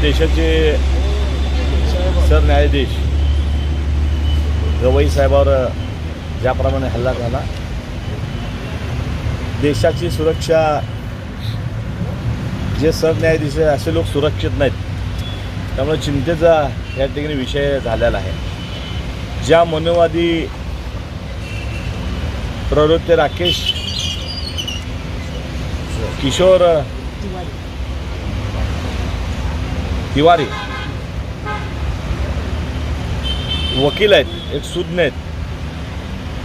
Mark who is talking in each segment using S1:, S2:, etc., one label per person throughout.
S1: देशाचे सरन्यायाधीश गवई साहेबांवर ज्याप्रमाणे हल्ला झाला, देशाची सुरक्षा, जे सरन्यायाधीश आहे असे लोक सुरक्षित नाहीत, त्यामुळे चिंतेचा या ठिकाणी विषय झालेला आहे. ज्या मनोवादी प्रवृत्ती राकेश किशोर तिवारी वकील आहेत, एक सुज्ञ आहेत,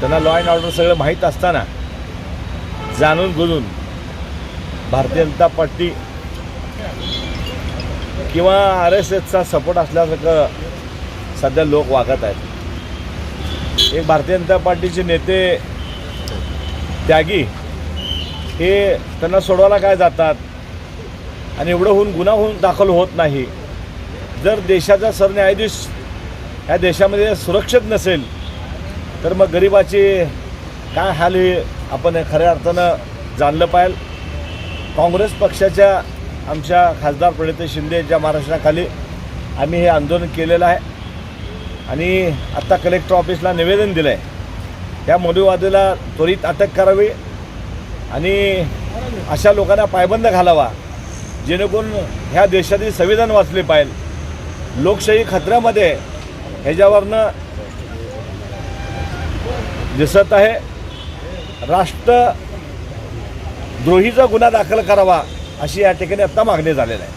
S1: त्यांना लॉ अँड ऑर्डर सगळं माहीत असताना जाणून बुजून भारतीय जनता पार्टी किंवा RSSचा सपोर्ट असल्यासारखं सध्या लोक वागत आहेत. एक भारतीय जनता पार्टीचे नेते त्यागी हे त्यांना सोडवायला काय जातात आणि एवढं होऊन गुन्हा होऊन दाखल होत नाही. जर देशाचा सरन्यायाधीश या देशामध्ये सुरक्षित नसेल तर मग गरिबाची काय हाल हे आपण खऱ्या अर्थानं जाणलं पाहिजे. काँग्रेस पक्षाच्या आमच्या खासदार प्रणिती शिंदे यांच्या महाराष्ट्राखाली आम्ही हे आंदोलन केलेलं आहे आणि आत्ता कलेक्टर ऑफिसला निवेदन दिलं आहे. त्या मनोवादीला त्वरित अटक करावी आणि अशा लोकांना पायबंद घालावा जेणेकरून ह्या देशातील संविधान वाचले पाहिजे. लोकशाही खतऱ्यामध्ये ह्याच्यावरनं दिसत आहे. राष्ट्रद्रोहीचा गुन्हा दाखल करावा अशी या ठिकाणी आत्ता मागणी झालेली आहे.